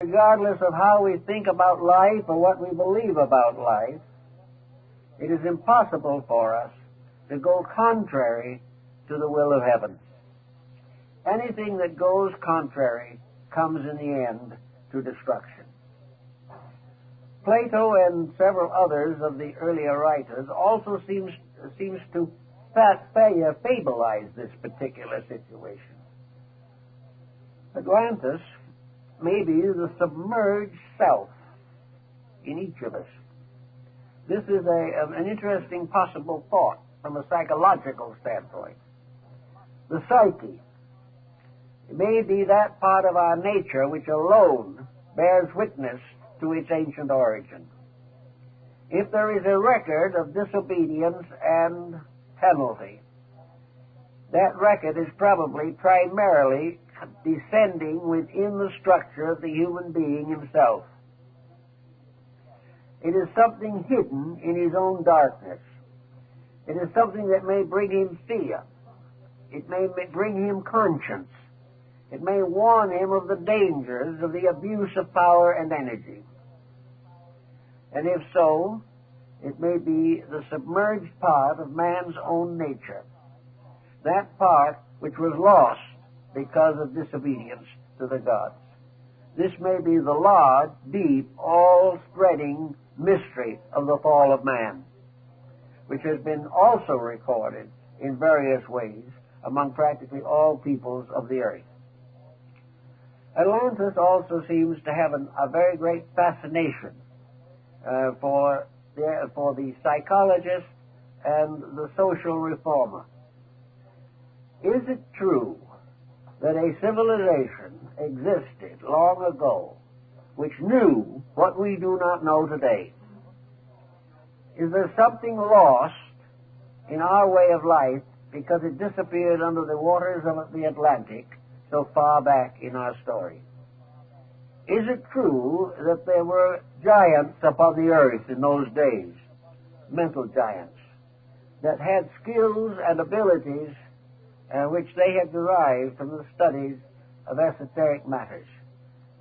regardless of how we think about life or what we believe about life, it is impossible for us to go contrary to the will of heaven. Anything that goes contrary comes in the end to destruction. Plato and several others of the earlier writers also seems to fabularize this particular situation. Atlantis may be the submerged self in each of us. This is an interesting possible thought from a psychological standpoint. The psyche may be that part of our nature which alone bears witness to its ancient origin. If there is a record of disobedience and penalty, that record is probably primarily descending within the structure of the human being himself. It is something hidden in his own darkness. It is something that may bring him fear. It may bring him conscience. It may warn him of the dangers of the abuse of power and energy. And if so, it may be the submerged part of man's own nature, that part which was lost because of disobedience to the gods. This may be the large, deep, all-spreading mystery of the fall of man, which has been also recorded in various ways among practically all peoples of the earth. Atlantis also seems to have a very great fascination for the psychologist and the social reformer. Is it true that a civilization existed long ago which knew what we do not know today? Is there something lost in our way of life because it disappeared under the waters of the Atlantic so far back in our story? Is it true that there were giants upon the earth in those days, mental giants, that had skills and abilities which they had derived from the studies of esoteric matters?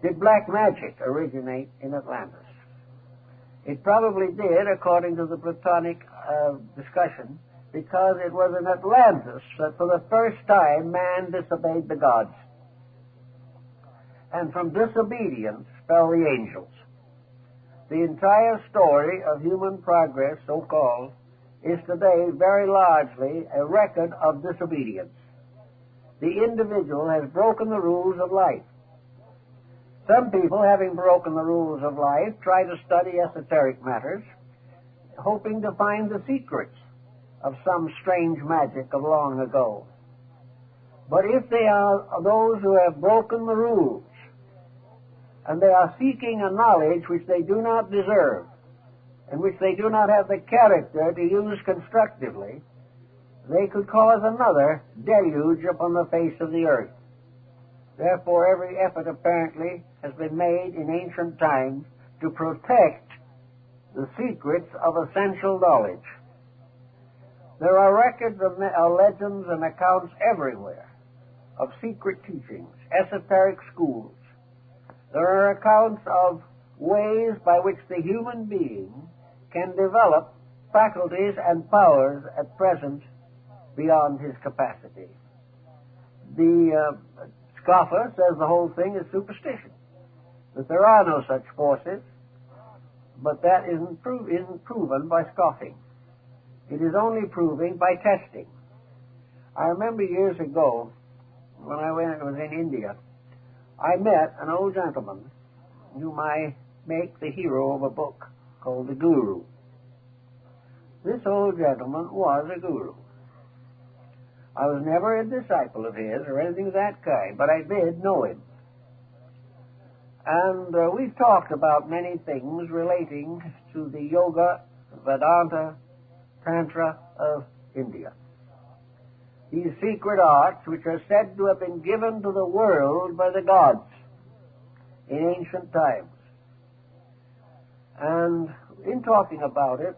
Did black magic originate in Atlantis? It probably did, according to the Platonic discussion, because it was in Atlantis that for the first time man disobeyed the gods. And from disobedience fell the angels. The entire story of human progress, so-called, is today very largely a record of disobedience. The individual has broken the rules of life. Some people, having broken the rules of life, try to study esoteric matters, hoping to find the secrets of some strange magic of long ago. But if they are those who have broken the rules, and they are seeking a knowledge which they do not deserve, and which they do not have the character to use constructively, they could cause another deluge upon the face of the earth. Therefore, every effort apparently has been made in ancient times to protect the secrets of essential knowledge. There are records of legends and accounts everywhere of secret teachings, esoteric schools. There are accounts of ways by which the human being can develop faculties and powers at present beyond his capacity. The scoffer says the whole thing is superstition, that there are no such forces, but that isn't proven by scoffing. It is only proving by testing. I remember years ago, when I was in India, I met an old gentleman whom I make the hero of a book called The Guru. This old gentleman was a guru. I was never a disciple of his or anything of that kind, but I did know him. And we've talked about many things relating to the Yoga, Vedanta, Tantra of India. These secret arts which are said to have been given to the world by the gods in ancient times. And in talking about it,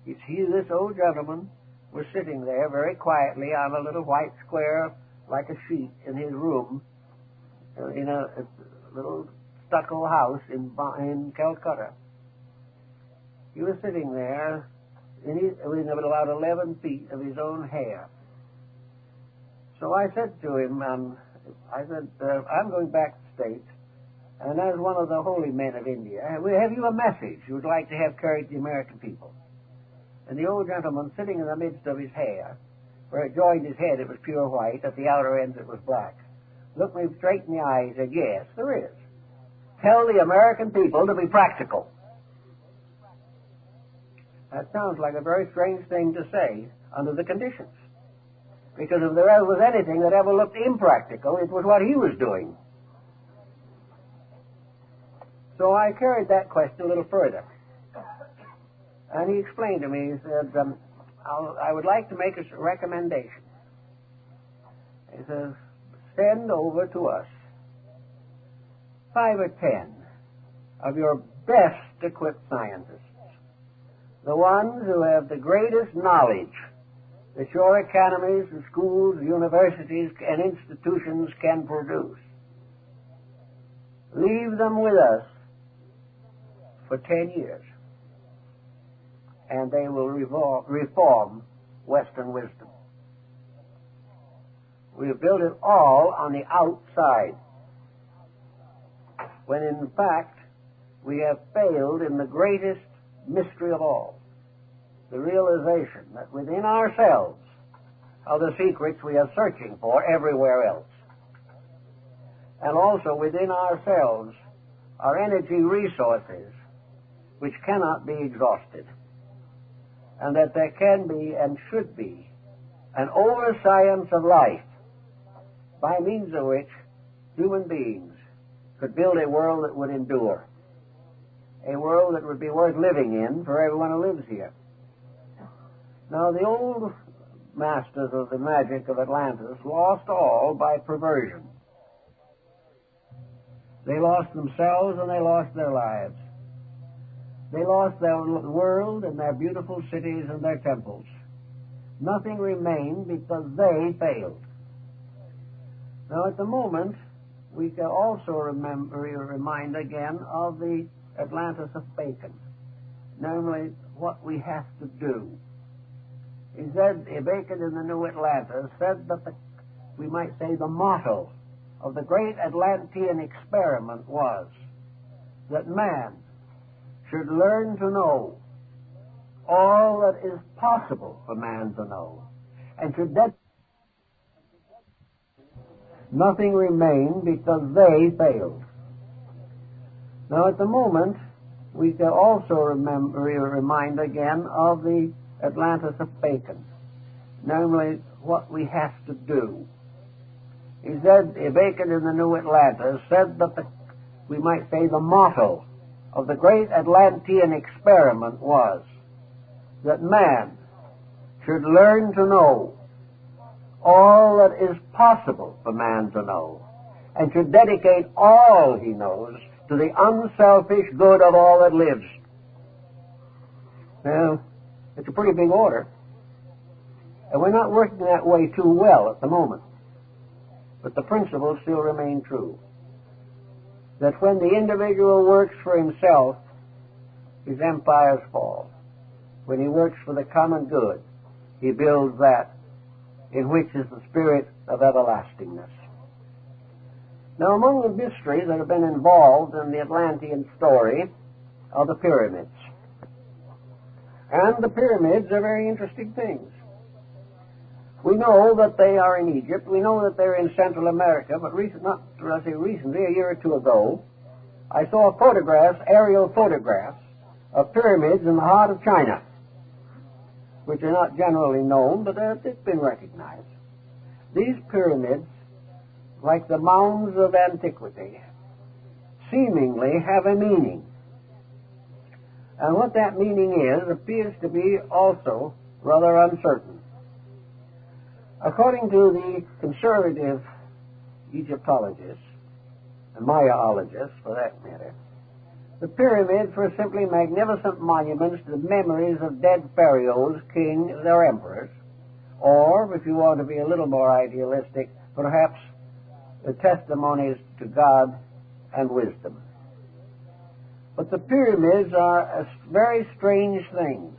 this old gentleman was sitting there very quietly on a little white square like a sheet in his room, in a little stucco house in Calcutta. He was sitting there within about 11 feet of his own hair. So I said to him, I'm going back to the States, and as one of the holy men of India, have you a message you would like to have carried to the American people? And the old gentleman, sitting in the midst of his hair, where it joined his head it was pure white, at the outer ends it was black, looked me straight in the eye and said, yes, there is. Tell the American people to be practical. That sounds like a very strange thing to say under the conditions. Because if there was anything that ever looked impractical, it was what he was doing. So I carried that question a little further. And he explained to me, he said, I would like to make a recommendation. He says, send over to us 5 or 10 of your best equipped scientists, the ones who have the greatest knowledge that your academies and schools, universities, and institutions can produce. Leave them with us for 10 years, and they will reform Western wisdom. We have built it all on the outside, when in fact we have failed in the greatest mystery of all, the realization that within ourselves are the secrets we are searching for everywhere else. And also within ourselves are energy resources which cannot be exhausted, and that there can be and should be an over-science of life by means of which human beings could build a world that would endure, a world that would be worth living in for everyone who lives here. Now, the old masters of the magic of Atlantis lost all by perversion. They lost themselves and they lost their lives. They lost their world and their beautiful cities and their temples. Nothing remained because they failed. Now, at the moment, we can also remind again of the Atlantis of Bacon, namely what we have to do. He said, Bacon in the New Atlantis said that we might say the motto of the great Atlantean experiment was that man should learn to know all that is possible for man to know, and should nothing remain because they failed. Now, at the moment, we can also remind again of the Atlantis of Bacon, namely what we have to do. He said, Bacon in the New Atlantis said that we might say the motto of the great Atlantean experiment was that man should learn to know all that is possible for man to know, and should dedicate all he knows to the unselfish good of all that lives. Well, it's a pretty big order, and we're not working that way too well at the moment, but the principles still remain true. That when the individual works for himself, his empires fall. When he works for the common good, he builds that in which is the spirit of everlastingness. Now, among the mysteries that have been involved in the Atlantean story are the pyramids. And the pyramids are very interesting things. We know that they are in Egypt. We know that they're in Central America, but recently, a year or two ago, I saw aerial photographs of pyramids in the heart of China, which are not generally known, but it's been recognized. These pyramids, like the mounds of antiquity, seemingly have a meaning. And what that meaning is appears to be also rather uncertain. According to the conservative Egyptologists, and Mayaologists for that matter, the pyramids were simply magnificent monuments to the memories of dead pharaohs, kings, or emperors, or, if you want to be a little more idealistic, perhaps the testimonies to God and wisdom. But the pyramids are very strange things.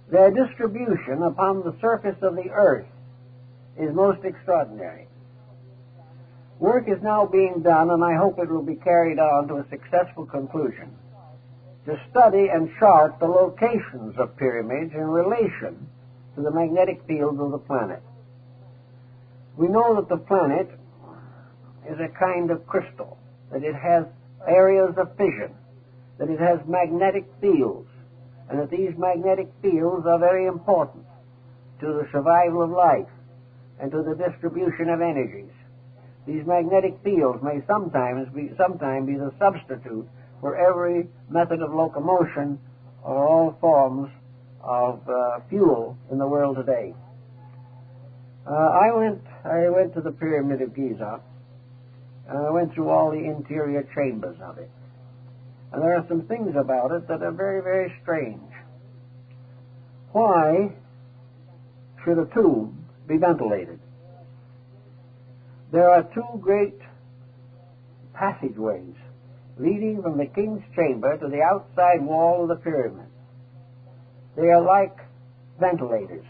Their distribution upon the surface of the earth is most extraordinary. Work is now being done, and I hope it will be carried on to a successful conclusion, to study and chart the locations of pyramids in relation to the magnetic fields of the planet. We know that the planet is a kind of crystal, that it has areas of fission, that it has magnetic fields, and that these magnetic fields are very important to the survival of life and to the distribution of energies. These magnetic fields may sometime be the substitute for every method of locomotion or all forms of fuel in the world today. I went to the Pyramid of Giza, and I went through all the interior chambers of it. And there are some things about it that are very, very strange. Why should a tomb be ventilated? There are two great passageways leading from the king's chamber to the outside wall of the pyramid. They are like ventilators,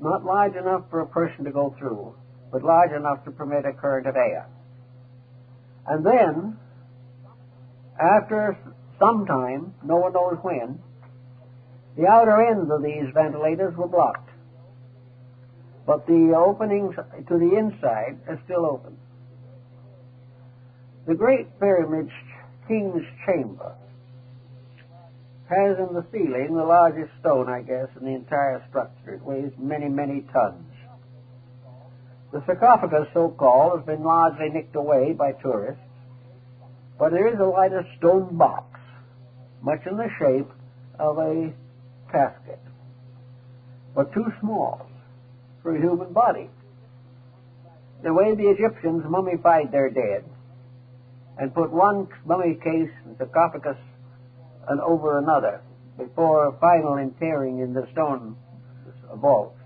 not large enough for a person to go through, but large enough to permit a current of air. And then, after some time, no one knows when, the outer ends of these ventilators were blocked, but the openings to the inside are still open. The Great Pyramid's king's chamber has in the ceiling the largest stone, I guess, in the entire structure. It weighs many, many tons. The sarcophagus, so-called, has been largely nicked away by tourists, but there is a lighter stone box, much in the shape of a casket, but too small for a human body. The way the Egyptians mummified their dead and put one mummy case and sarcophagus and over another before final interring in the stone vault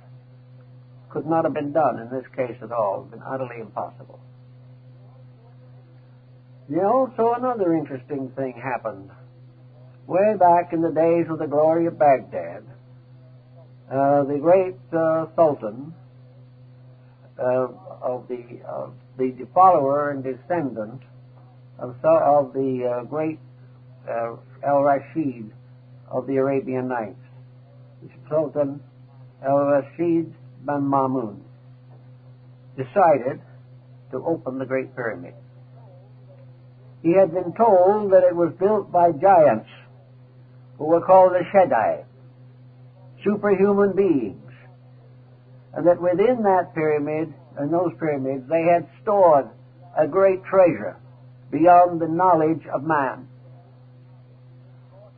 could not have been done in this case at all. It would have been utterly impossible. So another interesting thing happened. Way back in the days of the glory of Baghdad, the great Sultan of the follower and descendant of the great Al-Rashid of the Arabian Nights, Sultan Al-Rashid bin Mamun, decided to open the Great Pyramid. He had been told that it was built by giants who were called the Shaddai, superhuman beings, and that within that pyramid, and those pyramids, they had stored a great treasure beyond the knowledge of man.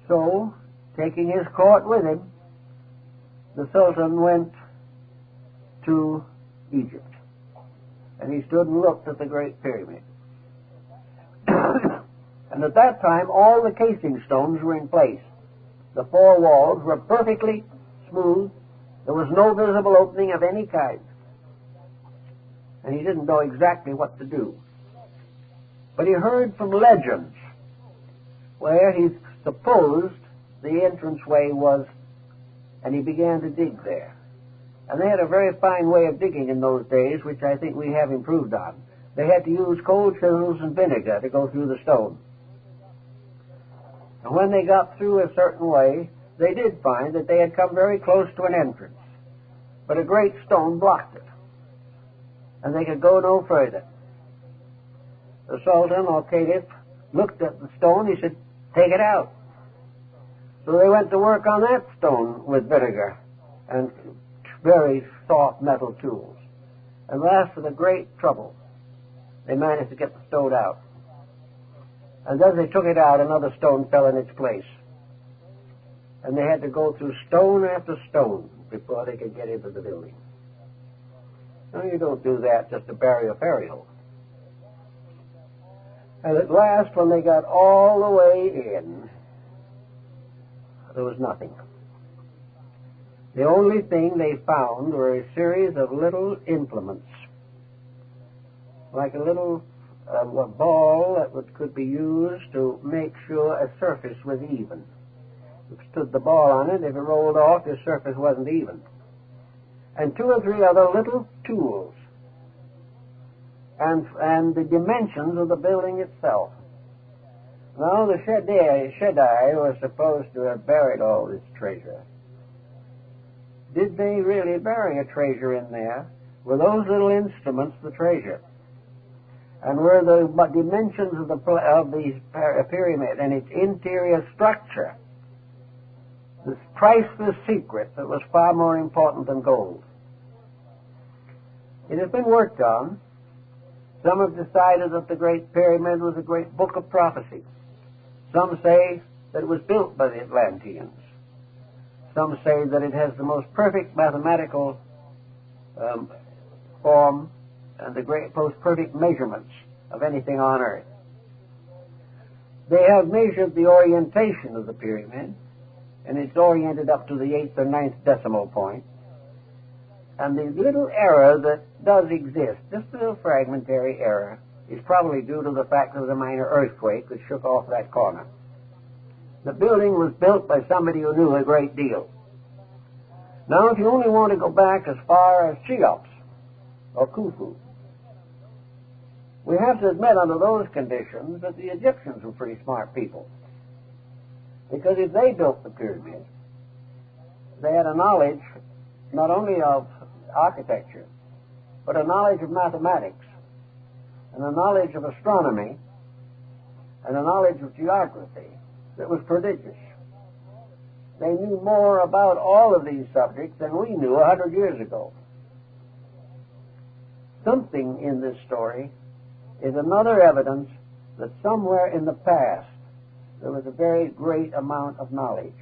So, taking his court with him, the Sultan went to Egypt, and he stood and looked at the Great Pyramid. And at that time, all the casing stones were in place. The four walls were perfectly smooth. There was no visible opening of any kind. And he didn't know exactly what to do. But he heard from legends where he supposed the entranceway was, and he began to dig there. And they had a very fine way of digging in those days, which I think we have improved on. They had to use cold chisels and vinegar to go through the stone. And when they got through a certain way, they did find that they had come very close to an entrance. But a great stone blocked it, and they could go no further. The Sultan, or Caliph, looked at the stone. He said, "Take it out." So they went to work on that stone with vinegar and very soft metal tools. And last, with a great trouble, they managed to get the stone out. And as they took it out, another stone fell in its place. And they had to go through stone after stone before they could get into the building. Now, you don't do that just to bury a burial. And at last, when they got all the way in, there was nothing. The only thing they found were a series of little implements, like a little a ball that could be used to make sure a surface was even. If you stood the ball on it, if it rolled off, the surface wasn't even. And 2 or 3 other little tools, and the dimensions of the building itself. Now, the Shaddai was supposed to have buried all this treasure. Did they really bury a treasure in there? Were those little instruments the treasure? And were the dimensions of the pyramid and its interior structure this priceless secret that was far more important than gold? It has been worked on. Some have decided that the Great Pyramid was a great book of prophecy. Some say that it was built by the Atlanteans. Some say that it has the most perfect mathematical form and the most perfect measurements of anything on earth. They have measured the orientation of the pyramid, and it's oriented up to the 8th or 9th decimal point. And the little error that does exist, just a little fragmentary error, is probably due to the fact there was a minor earthquake that shook off that corner. The building was built by somebody who knew a great deal. Now, if you only want to go back as far as Cheops or Khufu, we have to admit under those conditions that the Egyptians were pretty smart people. Because if they built the pyramid, they had a knowledge not only of architecture, but a knowledge of mathematics, and a knowledge of astronomy, and a knowledge of geography that was prodigious. They knew more about all of these subjects than we knew 100 years ago. Something in this story is another evidence that somewhere in the past there was a very great amount of knowledge.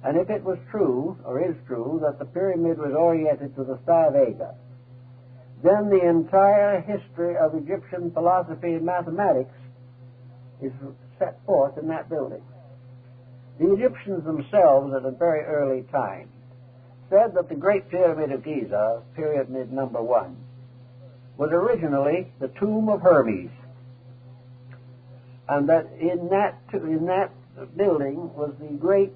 And if it was true, or is true, that the pyramid was oriented to the star Vega, then the entire history of Egyptian philosophy and mathematics is set forth in that building. The Egyptians themselves, at a very early time, said that the Great Pyramid of Giza, Pyramid number 1, was originally the tomb of Hermes, and that in that building was the great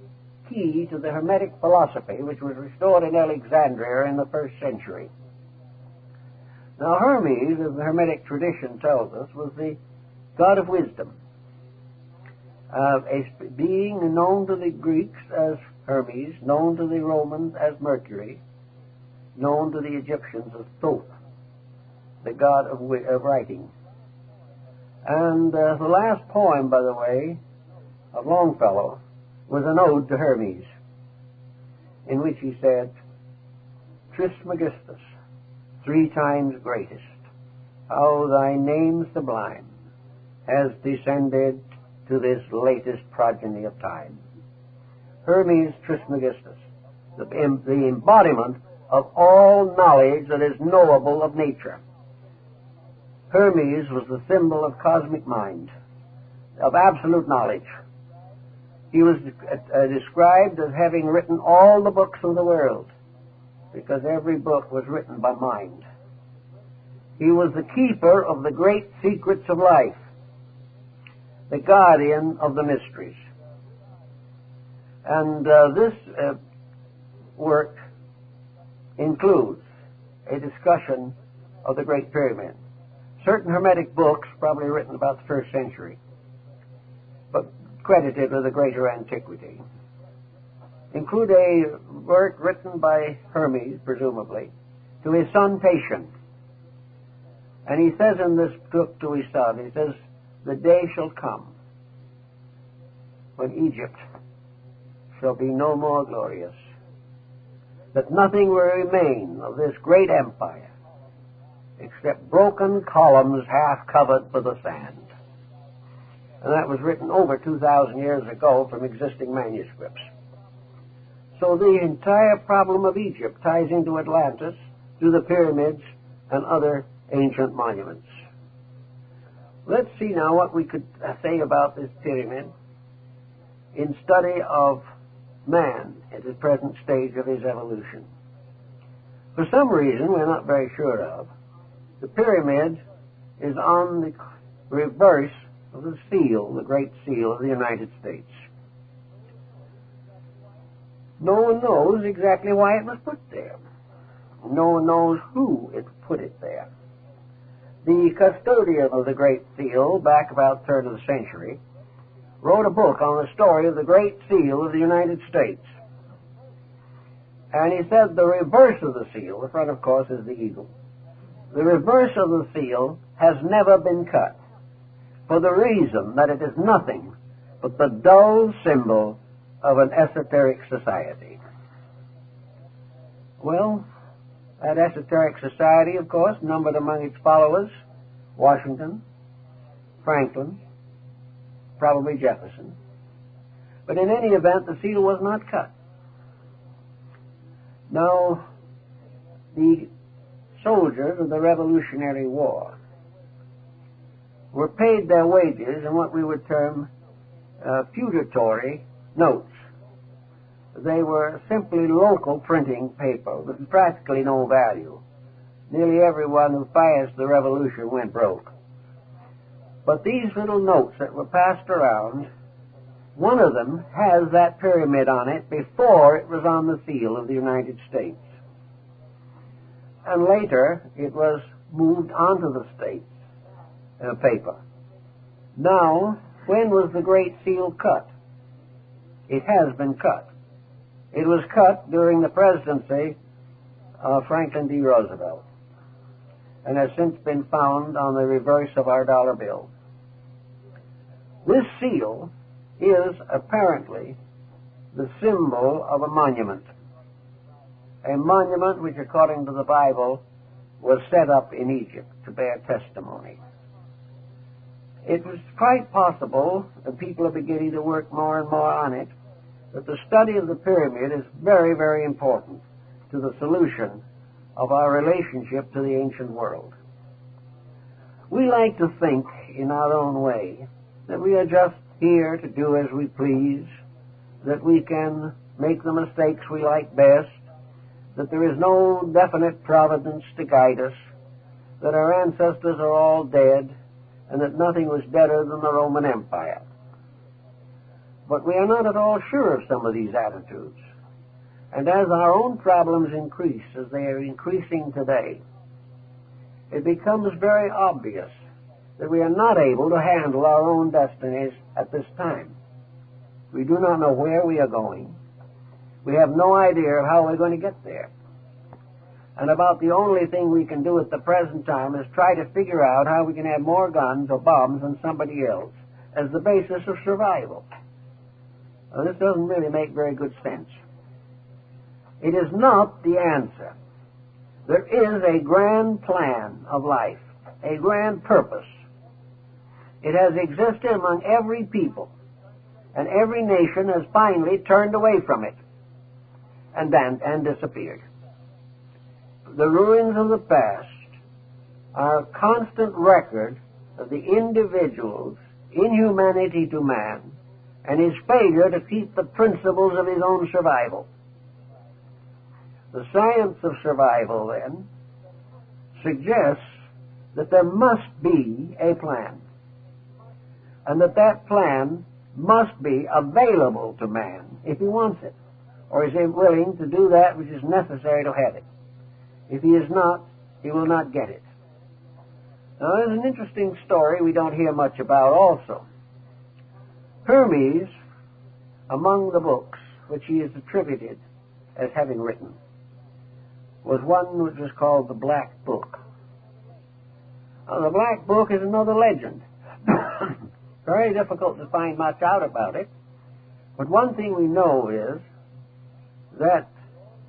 key to the Hermetic philosophy, which was restored in Alexandria in the 1st century. Now, Hermes, as the Hermetic tradition tells us, was the god of wisdom, a being known to the Greeks as Hermes, known to the Romans as Mercury, known to the Egyptians as Thoth, the god of writing. And the last poem, by the way, of Longfellow, was an ode to Hermes, in which he said, Trismegistus, 3 times greatest, how thy name sublime has descended to this latest progeny of time. Hermes Trismegistus, the embodiment of all knowledge that is knowable of nature. Hermes was the symbol of cosmic mind, of absolute knowledge. He was described as having written all the books of the world, because every book was written by mind. He was the keeper of the great secrets of life, the guardian of the mysteries. And this work includes a discussion of the Great Pyramid. Certain Hermetic books, probably written about the 1st century, but credited with a greater antiquity, include a work written by Hermes, presumably, to his son Tatian. And he says in this book to his son, he says, the day shall come when Egypt shall be no more glorious, that nothing will remain of this great empire except broken columns half covered with the sand. And that was written over 2,000 years ago from existing manuscripts. So the entire problem of Egypt ties into Atlantis, to the pyramids, and other ancient monuments. Let's see now what we could say about this pyramid in study of man at the present stage of his evolution. For some reason we're not very sure of, the pyramid is on the reverse of the seal, the Great Seal of the United States. No one knows exactly why it was put there. No one knows who it put it there. The custodian of the Great Seal, back about the turn of the century, wrote a book on the story of the Great Seal of the United States. And he said the reverse of the seal, the front, of course, is the eagle, the reverse of the seal has never been cut, for the reason that it is nothing but the dull symbol of an esoteric society. Well, that esoteric society, of course, numbered among its followers Washington, Franklin, probably Jefferson. But in any event, the seal was not cut. Now, the soldiers of the Revolutionary War were paid their wages in what we would term feudatory notes. They were simply local printing paper with practically no value. Nearly everyone who financed the revolution went broke. But these little notes that were passed around, one of them has that pyramid on it before it was on the seal of the United States. And later it was moved onto the states paper. Now, when was the Great Seal cut? It has been cut. It was cut during the presidency of Franklin D. Roosevelt and has since been found on the reverse of our dollar bill. This seal is apparently the symbol of a monument which, according to the Bible, was set up in Egypt to bear testimony. It was quite possible, and people are beginning to work more and more on it, that the study of the pyramid is very, very important to the solution of our relationship to the ancient world. We like to think in our own way that we are just here to do as we please, that we can make the mistakes we like best, that there is no definite providence to guide us, that our ancestors are all dead, and that nothing was better than the Roman Empire. But we are not at all sure of some of these attitudes. And as our own problems increase, as they are increasing today, it becomes very obvious that we are not able to handle our own destinies at this time. We do not know where we are going. We have no idea of how we're going to get there. And about the only thing we can do at the present time is try to figure out how we can have more guns or bombs than somebody else as the basis of survival. Now, this doesn't really make very good sense. It is not the answer. There is a grand plan of life, a grand purpose. It has existed among every people, and every nation has finally turned away from it and disappeared. The ruins of the past are a constant record of the individual's inhumanity to man and his failure to keep the principles of his own survival. The science of survival, then, suggests that there must be a plan, and that plan must be available to man if he wants it, or is he willing to do that which is necessary to have it. If he is not, he will not get it. Now, there's an interesting story we don't hear much about also. Hermes, among the books which he is attributed as having written, was one which was called the Black Book. Now, the Black Book is another legend. Very difficult to find much out about it, but one thing we know is that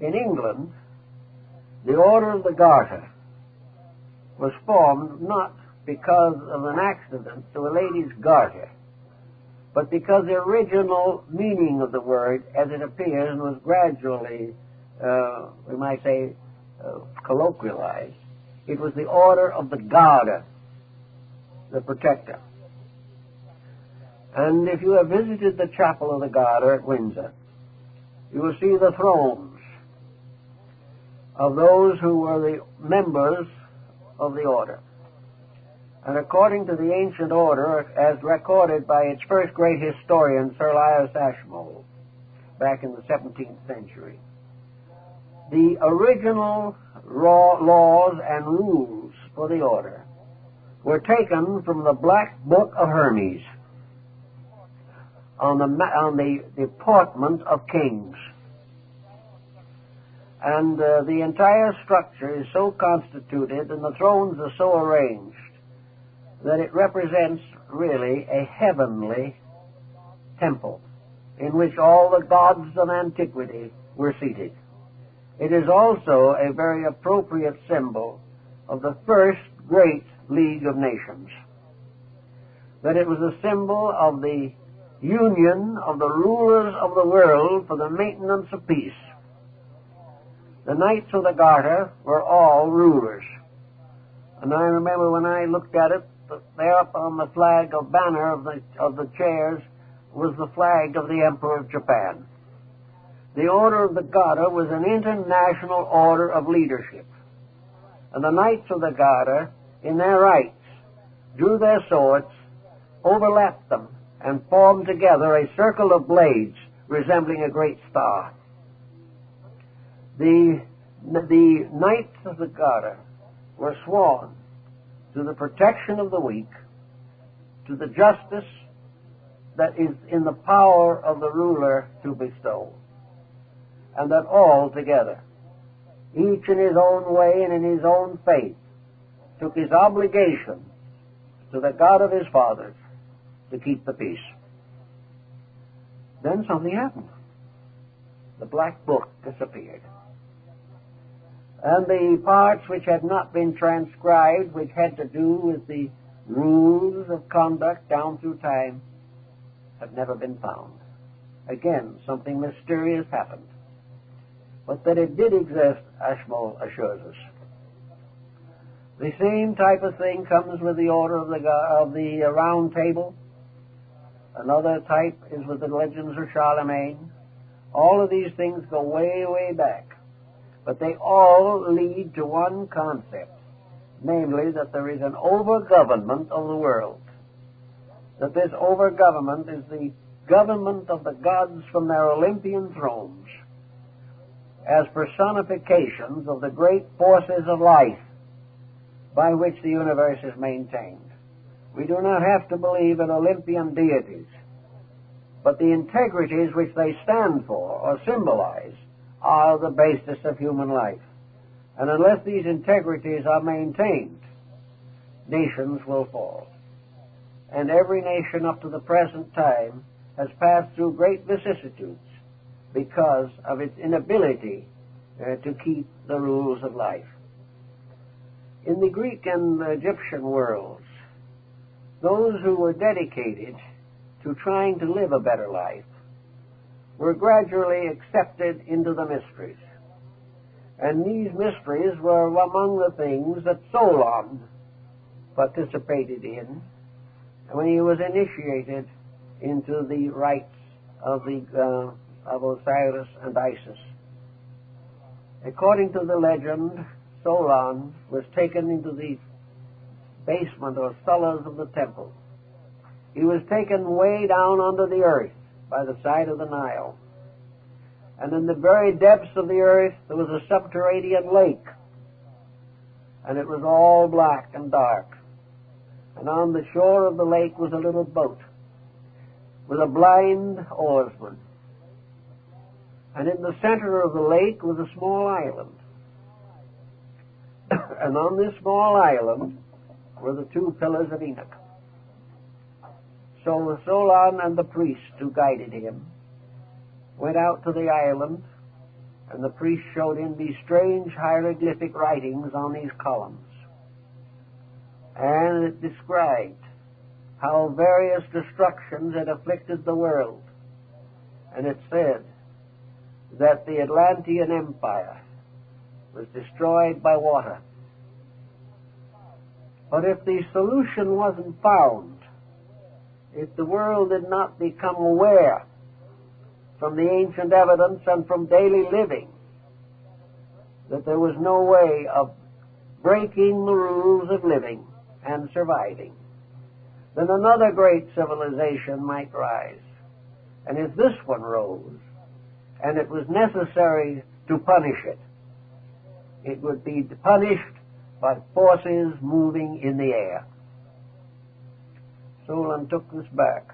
in England, the Order of the Garter was formed not because of an accident to a lady's garter, but because the original meaning of the word, as it appears and was gradually, we might say, colloquialized, it was the Order of the Garter, the protector. And if you have visited the Chapel of the Garter at Windsor, you will see the thrones of those who were the members of the order. And according to the ancient order, as recorded by its first great historian, Sir Elias Ashmole, back in the 17th century, the original laws and rules for the order were taken from the Black Book of Hermes on the deportment of kings. And the entire structure is so constituted and the thrones are so arranged that it represents really a heavenly temple in which all the gods of antiquity were seated. It is also a very appropriate symbol of the first great League of Nations. That it was a symbol of the union of the rulers of the world for the maintenance of peace. The Knights of the Garter were all rulers. And I remember when I looked at it, there up on the flag of banner of the chairs was the flag of the Emperor of Japan. The Order of the Garter was an international order of leadership. And the Knights of the Garter, in their rights, drew their swords, overlapped them, and formed together a circle of blades resembling a great star. The Knights of the Garter were sworn to the protection of the weak, to the justice that is in the power of the ruler to bestow, and that all together, each in his own way and in his own faith, took his obligation to the God of his fathers to keep the peace. Then something happened. The Black Book disappeared. And the parts which had not been transcribed, which had to do with the rules of conduct down through time, have never been found. Again, something mysterious happened. But that it did exist, Ashmole assures us. The same type of thing comes with the order of the Round Table. Another type is with the legends of Charlemagne. All of these things go way, way back. But they all lead to one concept, namely that there is an over-government of the world. That this over-government is the government of the gods from their Olympian thrones as personifications of the great forces of life by which the universe is maintained. We do not have to believe in Olympian deities, but the integrities which they stand for or symbolize are the basis of human life. And unless these integrities are maintained, nations will fall. And every nation up to the present time has passed through great vicissitudes because of its inability to keep the rules of life. In the Greek and Egyptian worlds, those who were dedicated to trying to live a better life were gradually accepted into the mysteries. And these mysteries were among the things that Solon participated in when he was initiated into the rites of Osiris and Isis. According to the legend, Solon was taken into the basement or cellars of the temple. He was taken way down under the earth by the side of the Nile. And in the very depths of the earth there was a subterranean lake. And it was all black and dark. And on the shore of the lake was a little boat with a blind oarsman. And in the center of the lake was a small island. And on this small island were the two pillars of Enoch. So Solon and the priest who guided him went out to the island, and the priest showed him these strange hieroglyphic writings on these columns. And it described how various destructions had afflicted the world. And it said that the Atlantean Empire was destroyed by water. But if the solution wasn't found, if the world did not become aware from the ancient evidence and from daily living that there was no way of breaking the rules of living and surviving, then another great civilization might rise. And if this one rose, and it was necessary to punish it, it would be punished by forces moving in the air. Solon took this back.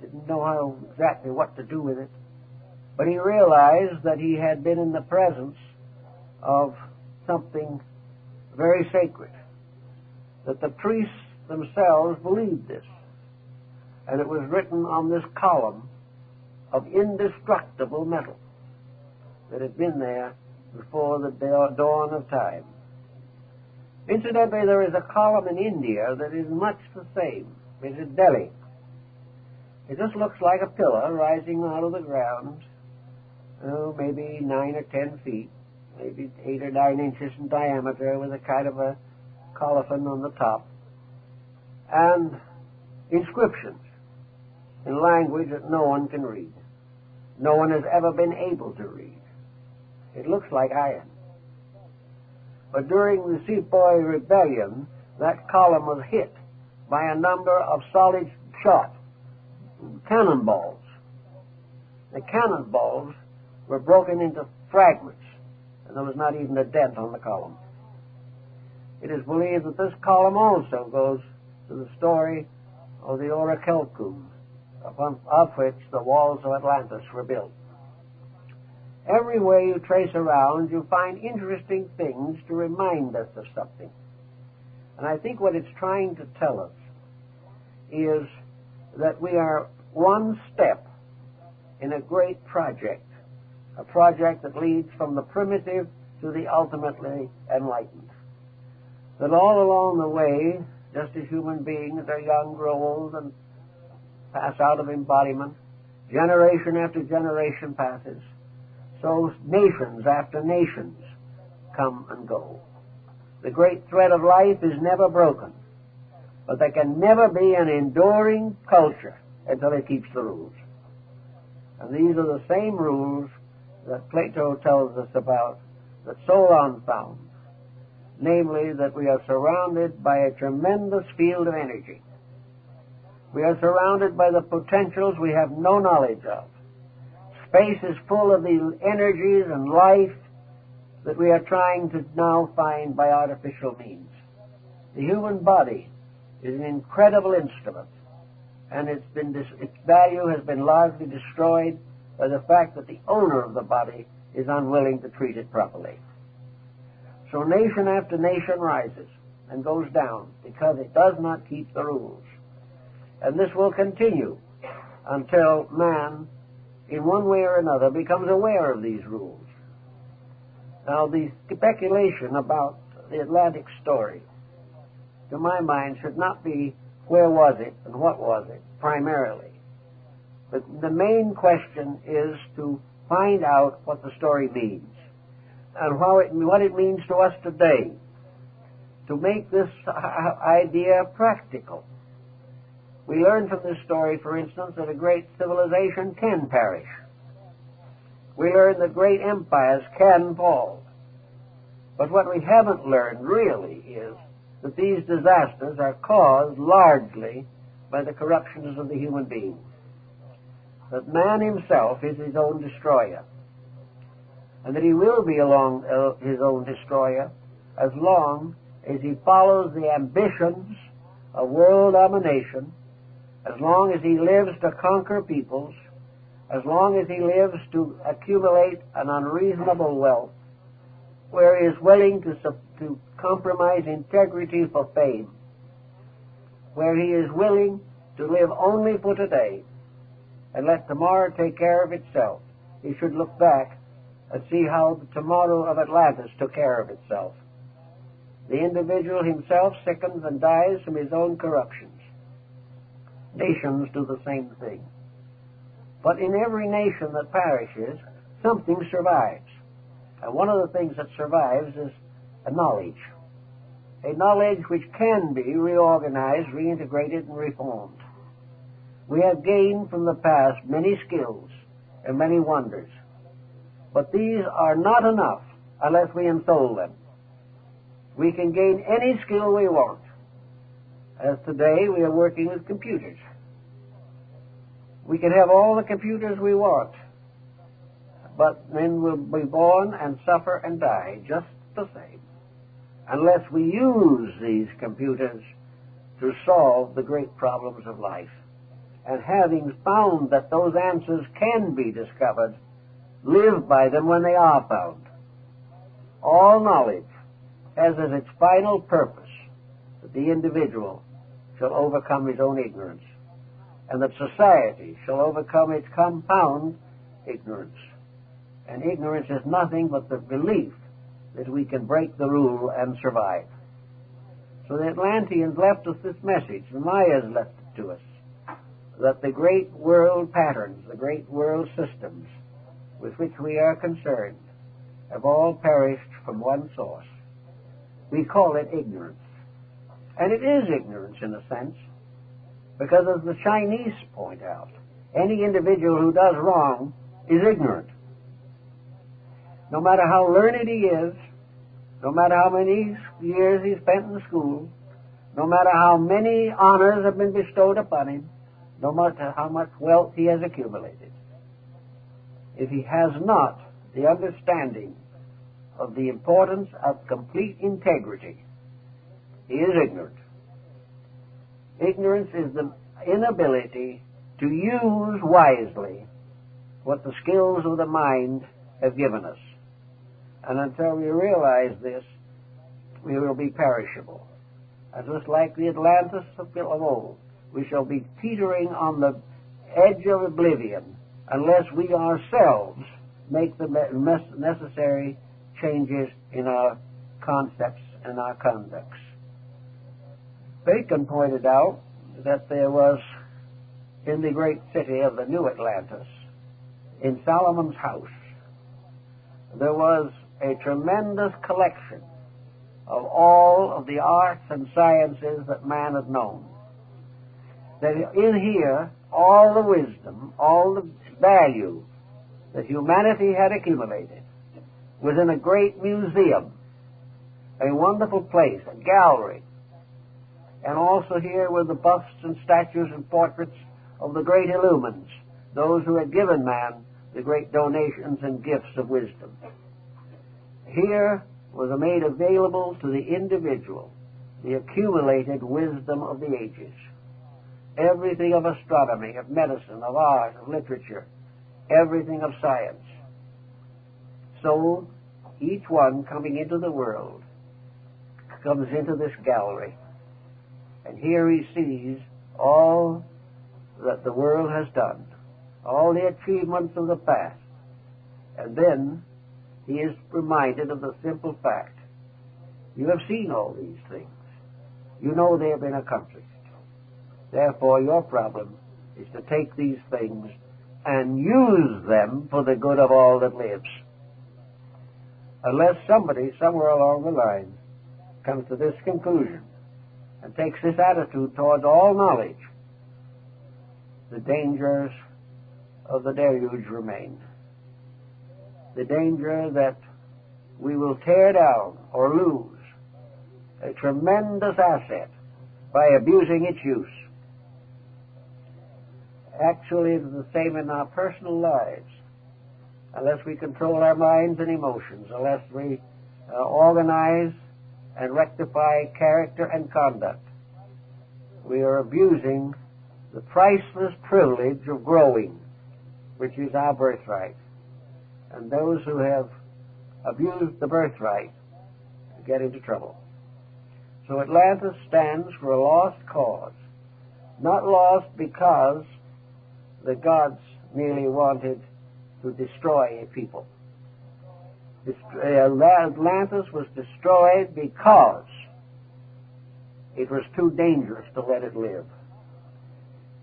Didn't know exactly what to do with it, but he realized that he had been in the presence of something very sacred, that the priests themselves believed this, and it was written on this column of indestructible metal that had been there before the dawn of time. Incidentally, there is a column in India that is much the same. It's in Delhi. It just looks like a pillar rising out of the ground, maybe 9 or 10 feet, maybe 8 or 9 inches in diameter, with a kind of a colophon on the top, and inscriptions in language that no one can read. No one has ever been able to read. It looks like iron. But during the Sepoy Rebellion, that column was hit by a number of solid shot, cannonballs. The cannonballs were broken into fragments, and there was not even a dent on the column. It is believed that this column also goes to the story of the orichalcum, of which the walls of Atlantis were built. Everywhere you trace around, you find interesting things to remind us of something. And I think what it's trying to tell us is that we are one step in a great project, a project that leads from the primitive to the ultimately enlightened. That all along the way, just as human beings are young, grow old, and pass out of embodiment, generation after generation passes, so nations after nations come and go. The great thread of life is never broken, but there can never be an enduring culture until it keeps the rules. And these are the same rules that Plato tells us about, that Solon found, namely that we are surrounded by a tremendous field of energy. We are surrounded by the potentials we have no knowledge of. Space is full of the energies and life that we are trying to now find by artificial means. The human body is an incredible instrument, and its value has been largely destroyed by the fact that the owner of the body is unwilling to treat it properly. So nation after nation rises and goes down because it does not keep the rules. And this will continue until man, in one way or another, becomes aware of these rules. Now, the speculation about the Atlantic story, to my mind, should not be where was it and what was it, primarily. But the main question is to find out what the story means and what it means to us today, to make this idea practical. We learn from this story, for instance, that a great civilization can perish. We learn that great empires can fall. But what we haven't learned really is that these disasters are caused largely by the corruptions of the human being. That man himself is his own destroyer, and that he will be his own destroyer as long as he follows the ambitions of world domination, as long as he lives to conquer peoples, as long as he lives to accumulate an unreasonable wealth, where he is willing to compromise integrity for fame, where he is willing to live only for today and let tomorrow take care of itself. He should look back and see how the tomorrow of Atlantis took care of itself. The individual himself sickens and dies from his own corruptions. Nations do the same thing. But in every nation that perishes, something survives. And one of the things that survives is a knowledge which can be reorganized, reintegrated, and reformed. We have gained from the past many skills and many wonders, but these are not enough unless we ensoul them. We can gain any skill we want, as today we are working with computers. We can have all the computers we want, but men will be born and suffer and die just the same, unless we use these computers to solve the great problems of life. And having found that those answers can be discovered, live by them when they are found. All knowledge has as its final purpose that the individual shall overcome his own ignorance, and that society shall overcome its compound ignorance. And ignorance is nothing but the belief that we can break the rule and survive. So the Atlanteans left us this message, the Mayas left it to us, that the great world patterns, the great world systems with which we are concerned have all perished from one source. We call it ignorance. And it is ignorance in a sense, because as the Chinese point out, any individual who does wrong is ignorant. No matter how learned he is, no matter how many years he spent in school, no matter how many honors have been bestowed upon him, no matter how much wealth he has accumulated, if he has not the understanding of the importance of complete integrity, he is ignorant. Ignorance is the inability to use wisely what the skills of the mind have given us. And until we realize this, we will be perishable. And just like the Atlantis of old, we shall be teetering on the edge of oblivion unless we ourselves make the necessary changes in our concepts and our conducts. Bacon pointed out that there was, in the great city of the New Atlantis, in Solomon's house, there was a tremendous collection of all of the arts and sciences that man had known. That in here, all the wisdom, all the value that humanity had accumulated was in a great museum, a wonderful place, a gallery. And also here were the busts and statues and portraits of the great illumines, those who had given man the great donations and gifts of wisdom. Here was made available to the individual the accumulated wisdom of the ages. Everything of astronomy, of medicine, of art, of literature, everything of science. So each one coming into the world comes into this gallery, and here he sees all that the world has done, all the achievements of the past, and then he is reminded of the simple fact: you have seen all these things. You know they have been accomplished. Therefore, your problem is to take these things and use them for the good of all that lives. Unless somebody, somewhere along the line, comes to this conclusion and takes this attitude towards all knowledge, the dangers of the deluge remain. The danger that we will tear down or lose a tremendous asset by abusing its use. Actually, it is the same in our personal lives. Unless we control our minds and emotions, unless we organize and rectify character and conduct, we are abusing the priceless privilege of growing, which is our birthright. And those who have abused the birthright get into trouble. So Atlantis stands for a lost cause. Not lost because the gods merely wanted to destroy a people. Atlantis was destroyed because it was too dangerous to let it live.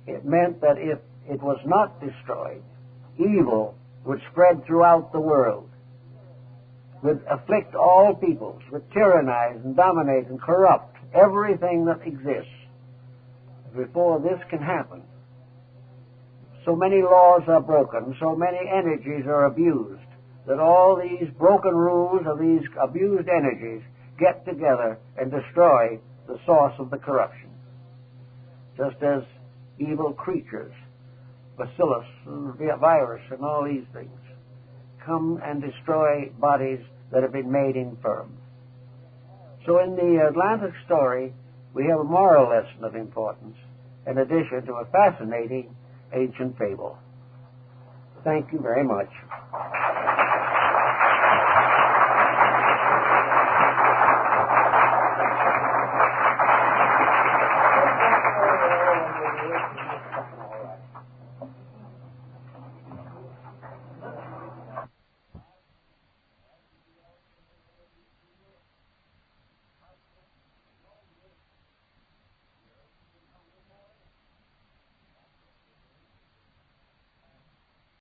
It meant that if it was not destroyed, evil would spread throughout the world, would afflict all peoples, would tyrannize and dominate and corrupt everything that exists. Before this can happen, so many laws are broken, so many energies are abused, that all these broken rules of these abused energies get together and destroy the source of the corruption. just as evil creatures, bacillus and virus and all these things, come and destroy bodies that have been made infirm. So in the Atlantis story, we have a moral lesson of importance, in addition to a fascinating ancient fable. Thank you very much.